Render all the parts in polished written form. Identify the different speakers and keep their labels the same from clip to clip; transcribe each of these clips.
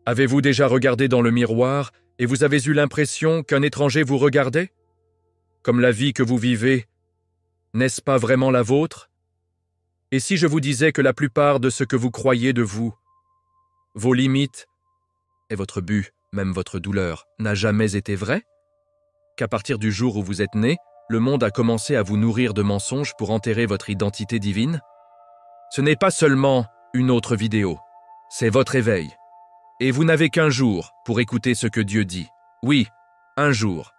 Speaker 1: Avez-vous déjà regardé dans le miroir et vous avez eu l'impression qu'un étranger vous regardait? Comme la vie que vous vivez, n'est-ce pas vraiment la vôtre? Et si je vous disais que la plupart de ce que vous croyez de vous, vos limites et votre but, même votre douleur, n'a jamais été vrai? Qu'à partir du jour où vous êtes né, le monde a commencé à vous nourrir de mensonges pour enterrer votre identité divine? Ce n'est pas seulement une autre vidéo, c'est votre éveil. Et vous n'avez qu'un jour pour écouter ce que Dieu dit. Oui, un jour.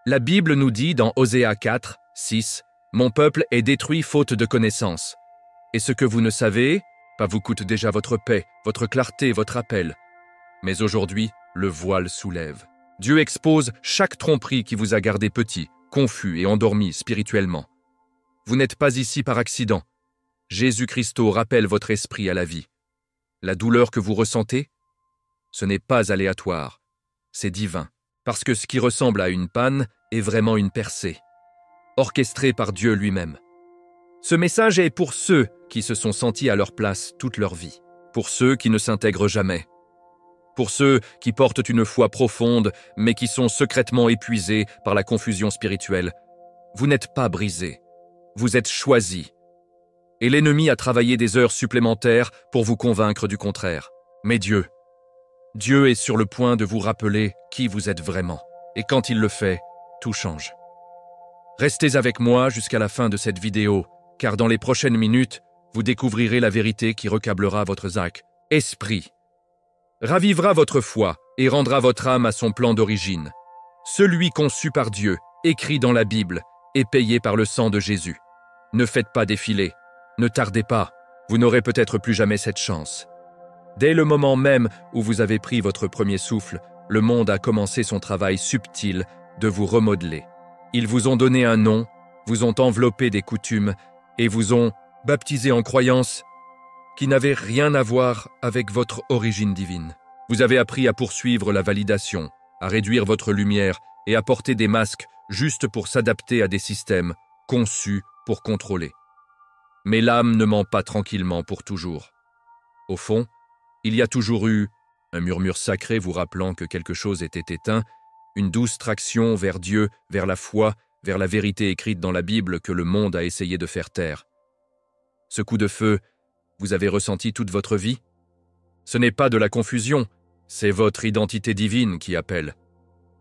Speaker 1: La Bible nous dit dans Osée 4, 6, « Mon peuple est détruit faute de connaissance. Et ce que vous ne savez, pas vous coûte déjà votre paix, votre clarté, votre appel. Mais aujourd'hui, le voile soulève. Dieu expose chaque tromperie qui vous a gardé petit, confus et endormi spirituellement. Vous n'êtes pas ici par accident. Jésus-Christ rappelle votre esprit à la vie. La douleur que vous ressentez, ce n'est pas aléatoire, c'est divin, parce que ce qui ressemble à une panne est vraiment une percée, orchestrée par Dieu lui-même. Ce message est pour ceux qui se sont sentis à leur place toute leur vie, pour ceux qui ne s'intègrent jamais, pour ceux qui portent une foi profonde mais qui sont secrètement épuisés par la confusion spirituelle. Vous n'êtes pas brisés, vous êtes choisis. Et l'ennemi a travaillé des heures supplémentaires pour vous convaincre du contraire. Mais Dieu est sur le point de vous rappeler qui vous êtes vraiment. Et quand il le fait, tout change. Restez avec moi jusqu'à la fin de cette vidéo, car dans les prochaines minutes, vous découvrirez la vérité qui recablera votre esprit, ravivera votre foi et rendra votre âme à son plan d'origine. Celui conçu par Dieu, écrit dans la Bible, et payé par le sang de Jésus. Ne faites pas défiler, ne tardez pas, vous n'aurez peut-être plus jamais cette chance. Dès le moment même où vous avez pris votre premier souffle, le monde a commencé son travail subtil de vous remodeler. Ils vous ont donné un nom, vous ont enveloppé des coutumes et vous ont baptisé en croyances qui n'avaient rien à voir avec votre origine divine. Vous avez appris à poursuivre la validation, à réduire votre lumière et à porter des masques juste pour s'adapter à des systèmes conçus pour contrôler. Mais l'âme ne ment pas tranquillement pour toujours. Au fond, il y a toujours eu un murmure sacré vous rappelant que quelque chose était éteint, une douce traction vers Dieu, vers la foi, vers la vérité écrite dans la Bible que le monde a essayé de faire taire. Ce coup de feu, vous avez ressenti toute votre vie? Ce n'est pas de la confusion, c'est votre identité divine qui appelle.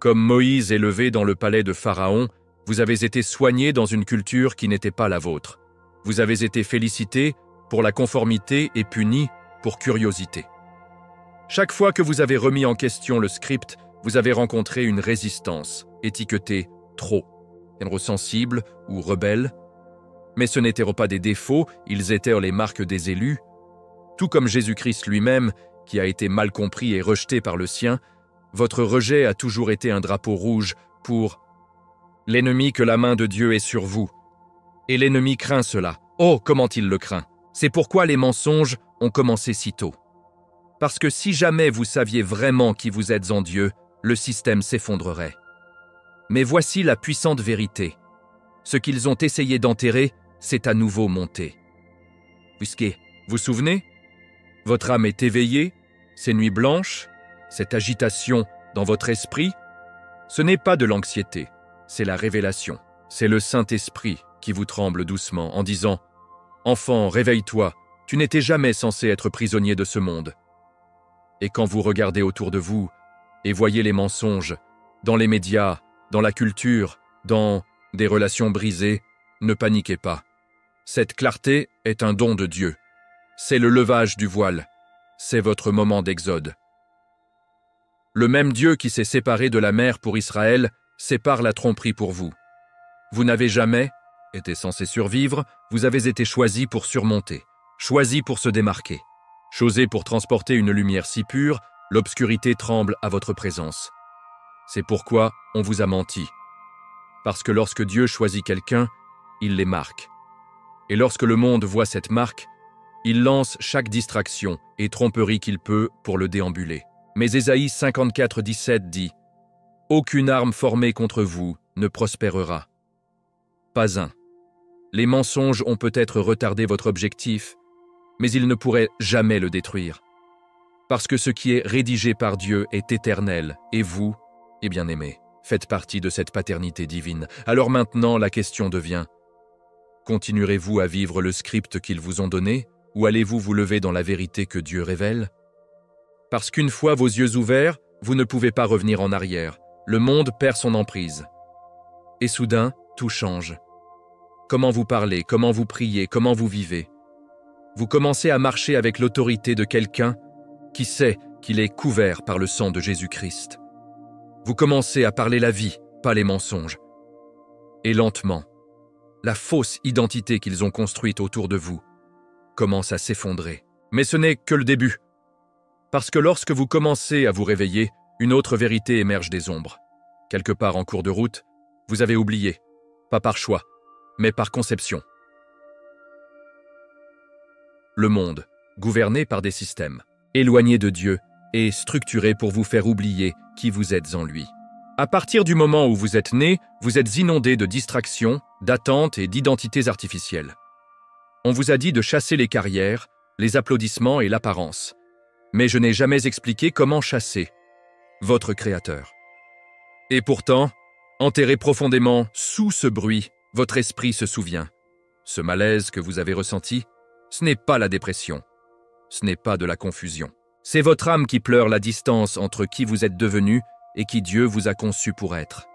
Speaker 1: Comme Moïse élevé dans le palais de Pharaon, vous avez été soigné dans une culture qui n'était pas la vôtre. Vous avez été félicité pour la conformité et puni pour curiosité. Chaque fois que vous avez remis en question le script, vous avez rencontré une résistance, étiquetée « trop », insensible ou rebelle. Mais ce n'étaient pas des défauts, ils étaient les marques des élus. Tout comme Jésus-Christ lui-même, qui a été mal compris et rejeté par le sien, votre rejet a toujours été un drapeau rouge pour l'ennemi que la main de Dieu est sur vous. Et l'ennemi craint cela. Oh, comment il le craint! C'est pourquoi les mensonges ont commencé si tôt. Parce que si jamais vous saviez vraiment qui vous êtes en Dieu, le système s'effondrerait. Mais voici la puissante vérité. Ce qu'ils ont essayé d'enterrer, c'est à nouveau monté. Puisque, vous vous souvenez? Votre âme est éveillée, ces nuits blanches, cette agitation dans votre esprit, ce n'est pas de l'anxiété, c'est la révélation. C'est le Saint-Esprit qui vous tremble doucement en disant « Enfant, réveille-toi, tu n'étais jamais censé être prisonnier de ce monde. » Et quand vous regardez autour de vous et voyez les mensonges, dans les médias, dans la culture, dans des relations brisées, ne paniquez pas. Cette clarté est un don de Dieu. C'est le levage du voile. C'est votre moment d'exode. Le même Dieu qui s'est séparé de la mer pour Israël sépare la tromperie pour vous. Vous n'avez jamais été censé survivre, vous avez été choisi pour surmonter, choisi pour se démarquer. Choisi pour transporter une lumière si pure, l'obscurité tremble à votre présence. C'est pourquoi on vous a menti. Parce que lorsque Dieu choisit quelqu'un, il les marque. Et lorsque le monde voit cette marque, il lance chaque distraction et tromperie qu'il peut pour le déambuler. Mais Ésaïe 54, 17 dit « Aucune arme formée contre vous ne prospérera. » Pas un. Les mensonges ont peut-être retardé votre objectif, mais ils ne pourraient jamais le détruire. Parce que ce qui est rédigé par Dieu est éternel, et vous, bien-aimés, faites partie de cette paternité divine. Alors maintenant, la question devient, continuerez-vous à vivre le script qu'ils vous ont donné, ou allez-vous vous lever dans la vérité que Dieu révèle? Parce qu'une fois vos yeux ouverts, vous ne pouvez pas revenir en arrière. Le monde perd son emprise. Et soudain, tout change. Comment vous parlez, comment vous priez, comment vous vivez. Vous commencez à marcher avec l'autorité de quelqu'un qui sait qu'il est couvert par le sang de Jésus-Christ. Vous commencez à parler la vie, pas les mensonges. Et lentement, la fausse identité qu'ils ont construite autour de vous commence à s'effondrer. Mais ce n'est que le début. Parce que lorsque vous commencez à vous réveiller, une autre vérité émerge des ombres. Quelque part en cours de route, vous avez oublié, pas par choix, mais par conception. Le monde, gouverné par des systèmes, éloigné de Dieu, est structuré pour vous faire oublier qui vous êtes en lui. À partir du moment où vous êtes né, vous êtes inondé de distractions, d'attentes et d'identités artificielles. On vous a dit de chasser les carrières, les applaudissements et l'apparence. Mais je n'ai jamais expliqué comment chasser votre Créateur. Et pourtant, enterré profondément sous ce bruit, votre esprit se souvient. Ce malaise que vous avez ressenti, ce n'est pas la dépression, ce n'est pas de la confusion. C'est votre âme qui pleure la distance entre qui vous êtes devenu et qui Dieu vous a conçu pour être.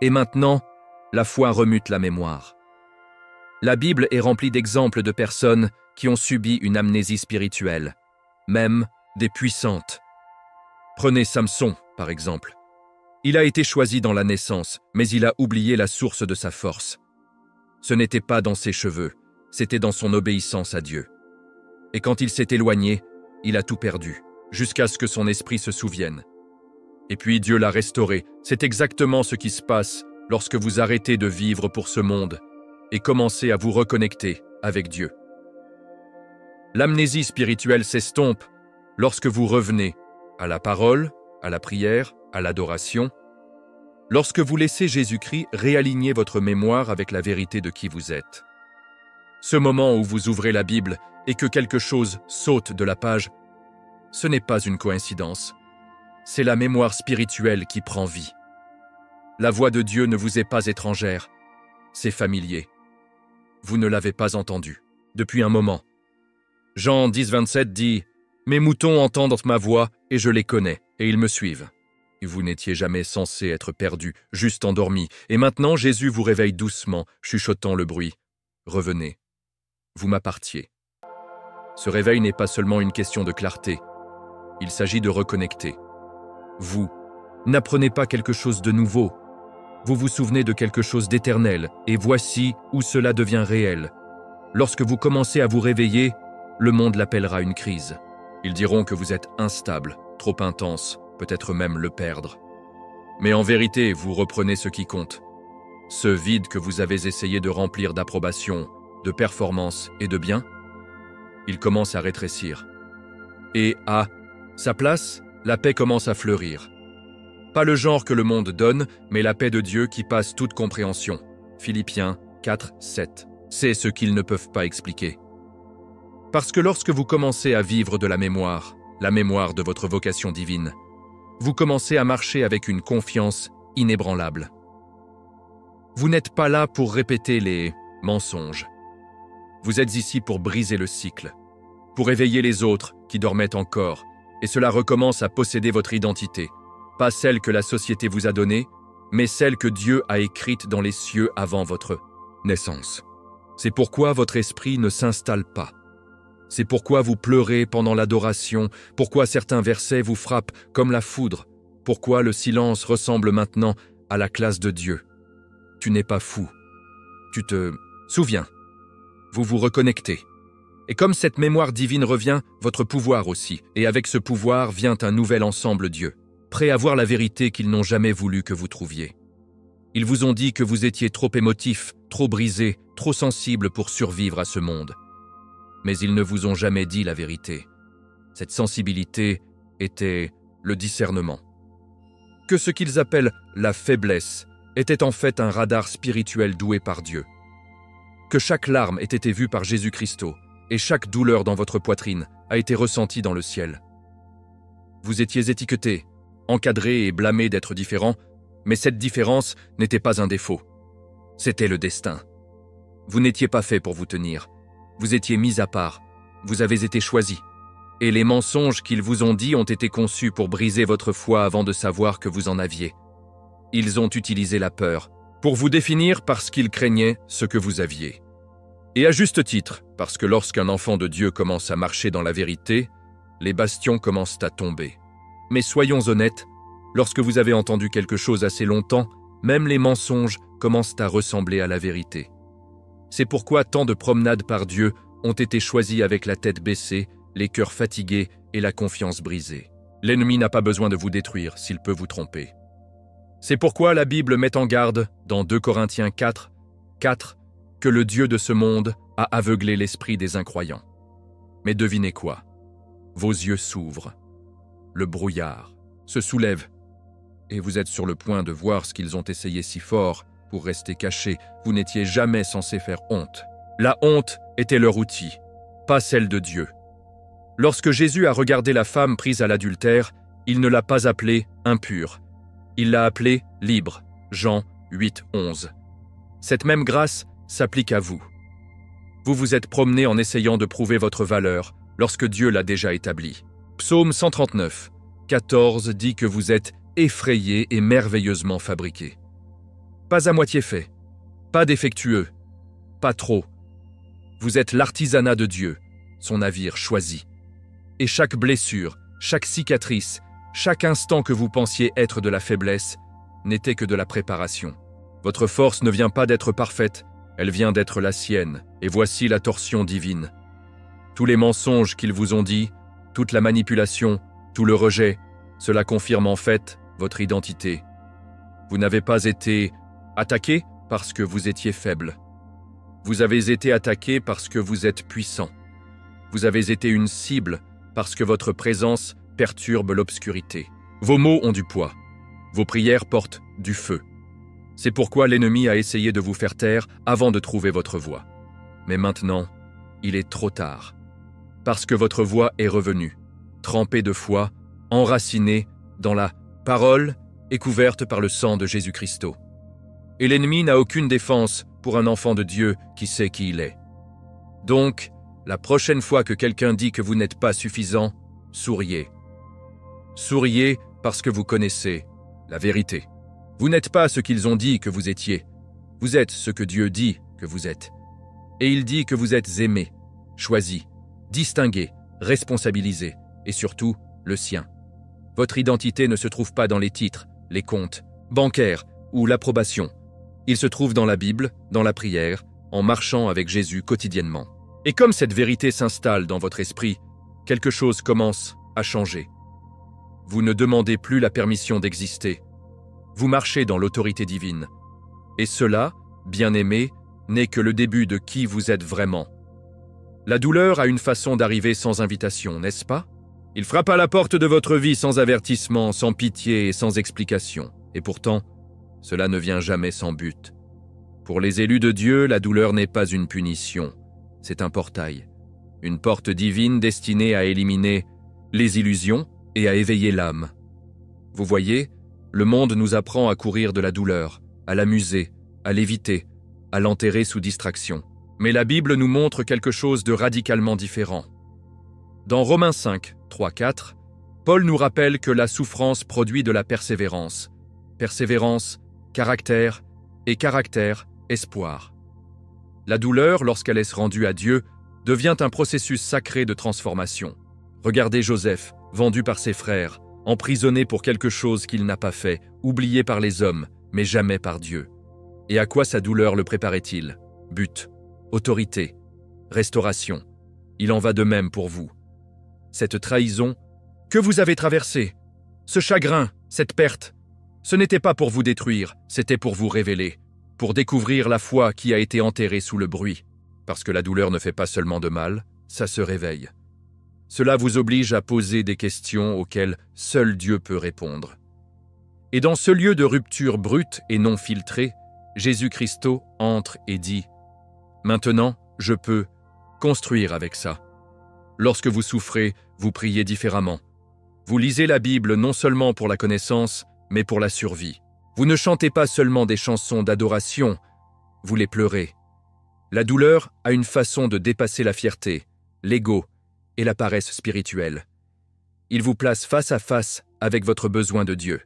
Speaker 1: Et maintenant, la foi remute la mémoire. La Bible est remplie d'exemples de personnes qui ont subi une amnésie spirituelle, même des puissantes. Prenez Samson, par exemple. Il a été choisi dans la naissance, mais il a oublié la source de sa force. Ce n'était pas dans ses cheveux, c'était dans son obéissance à Dieu. Et quand il s'est éloigné, il a tout perdu, jusqu'à ce que son esprit se souvienne. Et puis Dieu l'a restauré. C'est exactement ce qui se passe lorsque vous arrêtez de vivre pour ce monde et commencez à vous reconnecter avec Dieu. L'amnésie spirituelle s'estompe lorsque vous revenez à la parole, à la prière, à l'adoration, lorsque vous laissez Jésus-Christ réaligner votre mémoire avec la vérité de qui vous êtes. Ce moment où vous ouvrez la Bible et que quelque chose saute de la page, ce n'est pas une coïncidence. C'est la mémoire spirituelle qui prend vie. La voix de Dieu ne vous est pas étrangère, c'est familier. Vous ne l'avez pas entendue depuis un moment. Jean 10, 27 dit « Mes moutons entendent ma voix et je les connais, et ils me suivent. » Vous n'étiez jamais censé être perdu, juste endormi, et maintenant Jésus vous réveille doucement, chuchotant le bruit. Revenez, vous m'appartiez. Ce réveil n'est pas seulement une question de clarté, il s'agit de reconnecter. Vous n'apprenez pas quelque chose de nouveau, vous vous souvenez de quelque chose d'éternel, et voici où cela devient réel. Lorsque vous commencez à vous réveiller, le monde l'appellera une crise. Ils diront que vous êtes instable, trop intense, peut-être même le perdre. Mais en vérité, vous reprenez ce qui compte. Ce vide que vous avez essayé de remplir d'approbation, de performance et de bien, il commence à rétrécir. Et à sa place, la paix commence à fleurir. Pas le genre que le monde donne, mais la paix de Dieu qui passe toute compréhension. Philippiens 4, 7. C'est ce qu'ils ne peuvent pas expliquer. Parce que lorsque vous commencez à vivre de la mémoire de votre vocation divine, vous commencez à marcher avec une confiance inébranlable. Vous n'êtes pas là pour répéter les mensonges. Vous êtes ici pour briser le cycle, pour éveiller les autres qui dormaient encore, et cela recommence à posséder votre identité, pas celle que la société vous a donnée, mais celle que Dieu a écrite dans les cieux avant votre naissance. C'est pourquoi votre esprit ne s'installe pas. C'est pourquoi vous pleurez pendant l'adoration, pourquoi certains versets vous frappent comme la foudre, pourquoi le silence ressemble maintenant à la classe de Dieu. Tu n'es pas fou. Tu te souviens. Vous vous reconnectez. Et comme cette mémoire divine revient, votre pouvoir aussi, et avec ce pouvoir vient un nouvel ensemble Dieu, prêt à voir la vérité qu'ils n'ont jamais voulu que vous trouviez. Ils vous ont dit que vous étiez trop émotif, trop brisé, trop sensible pour survivre à ce monde. Mais ils ne vous ont jamais dit la vérité. Cette sensibilité était le discernement. Que ce qu'ils appellent la faiblesse était en fait un radar spirituel doué par Dieu. Que chaque larme ait été vue par Jésus-Christ et chaque douleur dans votre poitrine a été ressentie dans le ciel. Vous étiez étiqueté, encadré et blâmé d'être différent, mais cette différence n'était pas un défaut. C'était le destin. Vous n'étiez pas fait pour vous tenir. Vous étiez mis à part. Vous avez été choisi. Et les mensonges qu'ils vous ont dits ont été conçus pour briser votre foi avant de savoir que vous en aviez. Ils ont utilisé la peur pour vous définir parce qu'ils craignaient ce que vous aviez. Et à juste titre, parce que lorsqu'un enfant de Dieu commence à marcher dans la vérité, les bastions commencent à tomber. Mais soyons honnêtes, lorsque vous avez entendu quelque chose assez longtemps, même les mensonges commencent à ressembler à la vérité. C'est pourquoi tant de promenades par Dieu ont été choisies avec la tête baissée, les cœurs fatigués et la confiance brisée. L'ennemi n'a pas besoin de vous détruire s'il peut vous tromper. C'est pourquoi la Bible met en garde, dans 2 Corinthiens 4, que le Dieu de ce monde a aveuglé l'esprit des incroyants. Mais devinez quoi? Vos yeux s'ouvrent. Le brouillard se soulève. Et vous êtes sur le point de voir ce qu'ils ont essayé si fort pour rester cachés. Vous n'étiez jamais censé faire honte. La honte était leur outil, pas celle de Dieu. Lorsque Jésus a regardé la femme prise à l'adultère, il ne l'a pas appelée impure. Il l'a appelée libre. Jean 8, 11. Cette même grâce s'applique à vous. Vous vous êtes promené en essayant de prouver votre valeur lorsque Dieu l'a déjà établie. Psaume 139, 14 dit que vous êtes effrayés et merveilleusement fabriqués. Pas à moitié fait, pas défectueux, pas trop. Vous êtes l'artisanat de Dieu, son navire choisi. Et chaque blessure, chaque cicatrice, chaque instant que vous pensiez être de la faiblesse n'était que de la préparation. Votre force ne vient pas d'être parfaite, elle vient d'être la sienne, et voici la torsion divine. Tous les mensonges qu'ils vous ont dit, toute la manipulation, tout le rejet, cela confirme en fait votre identité. Vous n'avez pas été attaqué parce que vous étiez faible. Vous avez été attaqué parce que vous êtes puissant. Vous avez été une cible parce que votre présence perturbe l'obscurité. Vos mots ont du poids. Vos prières portent du feu. C'est pourquoi l'ennemi a essayé de vous faire taire avant de trouver votre voix. Mais maintenant, il est trop tard. Parce que votre voix est revenue, trempée de foi, enracinée dans la parole et couverte par le sang de Jésus-Christ. Et l'ennemi n'a aucune défense pour un enfant de Dieu qui sait qui il est. Donc, la prochaine fois que quelqu'un dit que vous n'êtes pas suffisant, souriez. Souriez parce que vous connaissez la vérité. Vous n'êtes pas ce qu'ils ont dit que vous étiez. Vous êtes ce que Dieu dit que vous êtes. Et il dit que vous êtes aimé, choisi, distingué, responsabilisé, et surtout, le sien. Votre identité ne se trouve pas dans les titres, les comptes, bancaires ou l'approbation. Il se trouve dans la Bible, dans la prière, en marchant avec Jésus quotidiennement. Et comme cette vérité s'installe dans votre esprit, quelque chose commence à changer. Vous ne demandez plus la permission d'exister. Vous marchez dans l'autorité divine. Et cela, bien-aimé, n'est que le début de qui vous êtes vraiment. La douleur a une façon d'arriver sans invitation, n'est-ce pas? Il frappe à la porte de votre vie sans avertissement, sans pitié et sans explication. Et pourtant, cela ne vient jamais sans but. Pour les élus de Dieu, la douleur n'est pas une punition, c'est un portail. Une porte divine destinée à éliminer les illusions et à éveiller l'âme. Vous voyez, le monde nous apprend à courir de la douleur, à l'amuser, à l'éviter, à l'enterrer sous distraction. Mais la Bible nous montre quelque chose de radicalement différent. Dans Romains 5, 3, 4, Paul nous rappelle que la souffrance produit de la persévérance. Persévérance, caractère, et caractère, espoir. La douleur, lorsqu'elle est rendue à Dieu, devient un processus sacré de transformation. Regardez Joseph, vendu par ses frères, emprisonné pour quelque chose qu'il n'a pas fait, oublié par les hommes, mais jamais par Dieu. Et à quoi sa douleur le préparait-il? But, autorité, restauration. Il en va de même pour vous. Cette trahison que vous avez traversée, ce chagrin, cette perte, ce n'était pas pour vous détruire, c'était pour vous révéler, pour découvrir la foi qui a été enterrée sous le bruit. Parce que la douleur ne fait pas seulement de mal, ça se réveille. Cela vous oblige à poser des questions auxquelles seul Dieu peut répondre. Et dans ce lieu de rupture brute et non filtrée, Jésus-Christ entre et dit « Maintenant, je peux construire avec ça. » Lorsque vous souffrez, vous priez différemment. Vous lisez la Bible non seulement pour la connaissance, mais pour la survie. Vous ne chantez pas seulement des chansons d'adoration, vous les pleurez. La douleur a une façon de dépasser la fierté, l'ego et la paresse spirituelle. Il vous place face à face avec votre besoin de Dieu.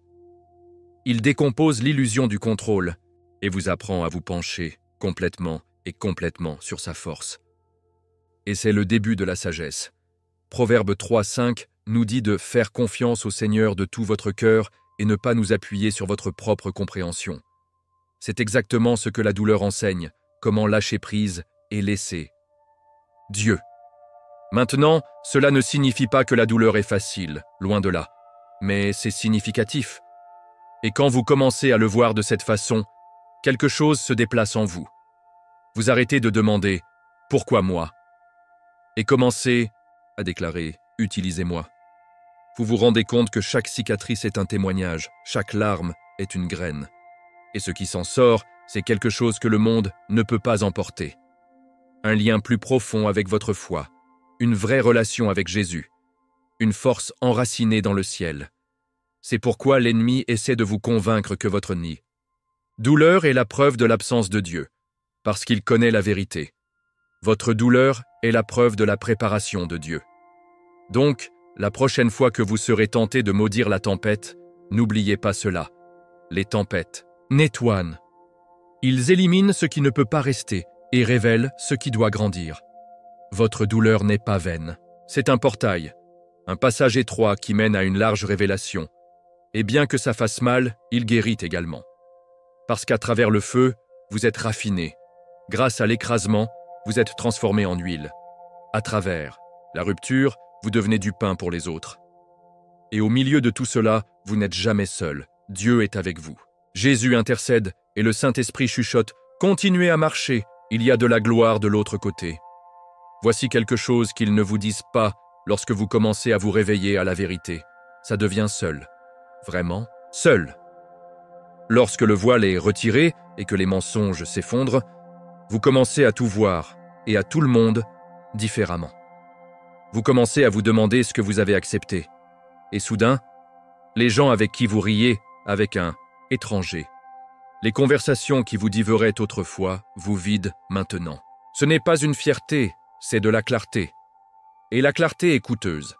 Speaker 1: Il décompose l'illusion du contrôle et vous apprend à vous pencher complètement sur sa force. Et c'est le début de la sagesse. Proverbe 3:5 nous dit de faire confiance au Seigneur de tout votre cœur et ne pas nous appuyer sur votre propre compréhension. C'est exactement ce que la douleur enseigne, comment lâcher prise et laisser Dieu. Maintenant, cela ne signifie pas que la douleur est facile, loin de là, mais c'est significatif. Et quand vous commencez à le voir de cette façon, quelque chose se déplace en vous. Vous arrêtez de demander « Pourquoi moi ?» et commencez à déclarer « Utilisez-moi ». Vous vous rendez compte que chaque cicatrice est un témoignage, chaque larme est une graine. Et ce qui s'en sort, c'est quelque chose que le monde ne peut pas emporter. Un lien plus profond avec votre foi, une vraie relation avec Jésus, une force enracinée dans le ciel. C'est pourquoi l'ennemi essaie de vous convaincre que votre nid. Douleur est la preuve de l'absence de Dieu, parce qu'il connaît la vérité. Votre douleur est la preuve de la préparation de Dieu. Donc, la prochaine fois que vous serez tenté de maudire la tempête, n'oubliez pas cela. Les tempêtes nettoient. Ils éliminent ce qui ne peut pas rester et révèlent ce qui doit grandir. Votre douleur n'est pas vaine. C'est un portail, un passage étroit qui mène à une large révélation. Et bien que ça fasse mal, il guérit également. Parce qu'à travers le feu, vous êtes raffiné. Grâce à l'écrasement, vous êtes transformé en huile. À travers la rupture, vous devenez du pain pour les autres. Et au milieu de tout cela, vous n'êtes jamais seul. Dieu est avec vous. Jésus intercède et le Saint-Esprit chuchote « Continuez à marcher, il y a de la gloire de l'autre côté ». Voici quelque chose qu'ils ne vous disent pas lorsque vous commencez à vous réveiller à la vérité. Ça devient seul. Vraiment, seul. Lorsque le voile est retiré et que les mensonges s'effondrent, vous commencez à tout voir et à tout le monde différemment. Vous commencez à vous demander ce que vous avez accepté. Et soudain, les gens avec qui vous riez avec un étranger, les conversations qui vous diveraient autrefois vous vident maintenant. Ce n'est pas une fierté, c'est de la clarté. Et la clarté est coûteuse.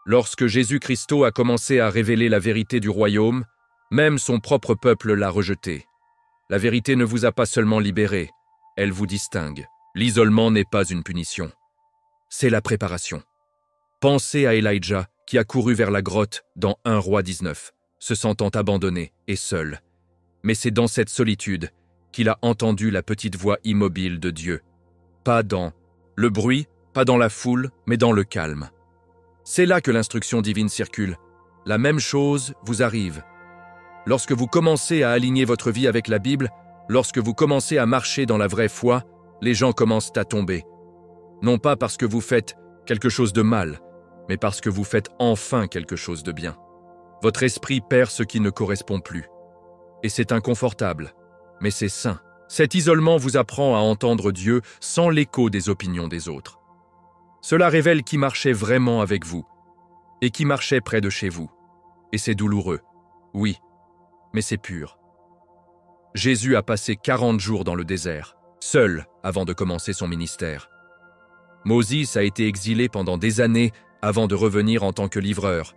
Speaker 1: Lorsque Jésus-Christ a commencé à révéler la vérité du royaume, même son propre peuple l'a rejetée. La vérité ne vous a pas seulement libéré, elle vous distingue. L'isolement n'est pas une punition. C'est la préparation. Pensez à Elijah qui a couru vers la grotte dans 1 Roi 19, se sentant abandonné et seul. Mais c'est dans cette solitude qu'il a entendu la petite voix immobile de Dieu. Pas dans le bruit, pas dans la foule, mais dans le calme. C'est là que l'instruction divine circule. La même chose vous arrive. Lorsque vous commencez à aligner votre vie avec la Bible, lorsque vous commencez à marcher dans la vraie foi, les gens commencent à tomber. Non pas parce que vous faites quelque chose de mal, mais parce que vous faites enfin quelque chose de bien. Votre esprit perd ce qui ne correspond plus. Et c'est inconfortable, mais c'est sain. Cet isolement vous apprend à entendre Dieu sans l'écho des opinions des autres. Cela révèle qui marchait vraiment avec vous et qui marchait près de chez vous. Et c'est douloureux, oui, mais c'est pur. Jésus a passé 40 jours dans le désert, seul avant de commencer son ministère. Moïse a été exilé pendant des années avant de revenir en tant que livreur.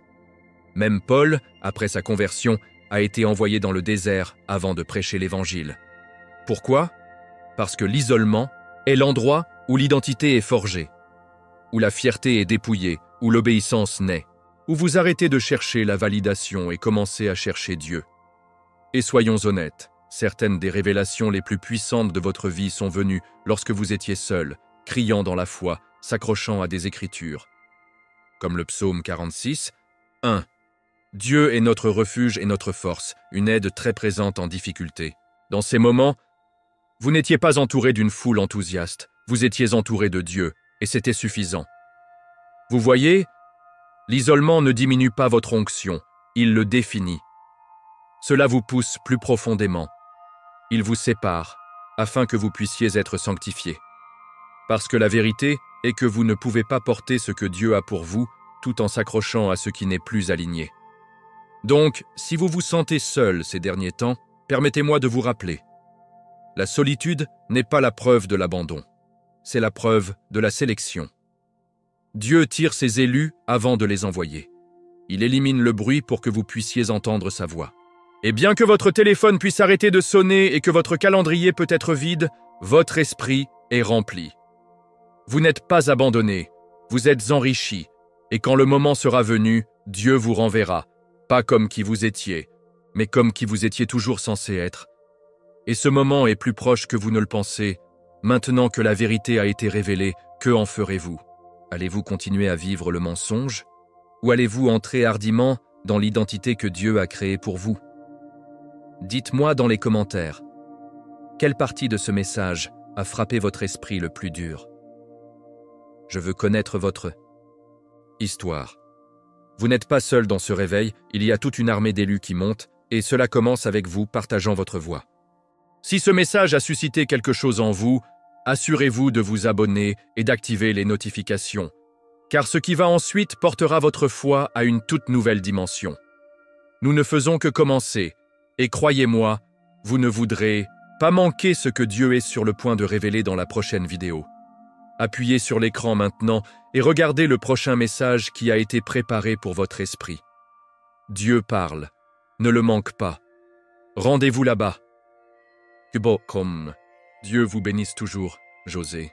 Speaker 1: Même Paul, après sa conversion, a été envoyé dans le désert avant de prêcher l'Évangile. Pourquoi ? Parce que l'isolement est l'endroit où l'identité est forgée, où la fierté est dépouillée, où l'obéissance naît, où vous arrêtez de chercher la validation et commencez à chercher Dieu. Et soyons honnêtes, certaines des révélations les plus puissantes de votre vie sont venues lorsque vous étiez seul, criant dans la foi, s'accrochant à des écritures. Comme le psaume 46, 1. Dieu est notre refuge et notre force, une aide très présente en difficulté. Dans ces moments, vous n'étiez pas entouré d'une foule enthousiaste, vous étiez entouré de Dieu, et c'était suffisant. Vous voyez, l'isolement ne diminue pas votre onction, il le définit. Cela vous pousse plus profondément. Il vous sépare, afin que vous puissiez être sanctifiés. Parce que la vérité est que vous ne pouvez pas porter ce que Dieu a pour vous tout en s'accrochant à ce qui n'est plus aligné. Donc, si vous vous sentez seul ces derniers temps, permettez-moi de vous rappeler. La solitude n'est pas la preuve de l'abandon, c'est la preuve de la sélection. Dieu tire ses élus avant de les envoyer. Il élimine le bruit pour que vous puissiez entendre sa voix. Et bien que votre téléphone puisse arrêter de sonner et que votre calendrier peut être vide, votre esprit est rempli. Vous n'êtes pas abandonné, vous êtes enrichi, et quand le moment sera venu, Dieu vous renverra, pas comme qui vous étiez, mais comme qui vous étiez toujours censé être. Et ce moment est plus proche que vous ne le pensez. Maintenant que la vérité a été révélée, que en ferez-vous? Allez-vous continuer à vivre le mensonge? Ou allez-vous entrer hardiment dans l'identité que Dieu a créée pour vous? Dites-moi dans les commentaires, quelle partie de ce message a frappé votre esprit le plus dur? Je veux connaître votre histoire. Vous n'êtes pas seul dans ce réveil, il y a toute une armée d'élus qui monte, et cela commence avec vous partageant votre voix. Si ce message a suscité quelque chose en vous, assurez-vous de vous abonner et d'activer les notifications, car ce qui va ensuite portera votre foi à une toute nouvelle dimension. Nous ne faisons que commencer, et croyez-moi, vous ne voudrez pas manquer ce que Dieu est sur le point de révéler dans la prochaine vidéo. Appuyez sur l'écran maintenant et regardez le prochain message qui a été préparé pour votre esprit. Dieu parle, ne le manque pas. Rendez-vous là-bas. Que bon, comme Dieu vous bénisse toujours, José.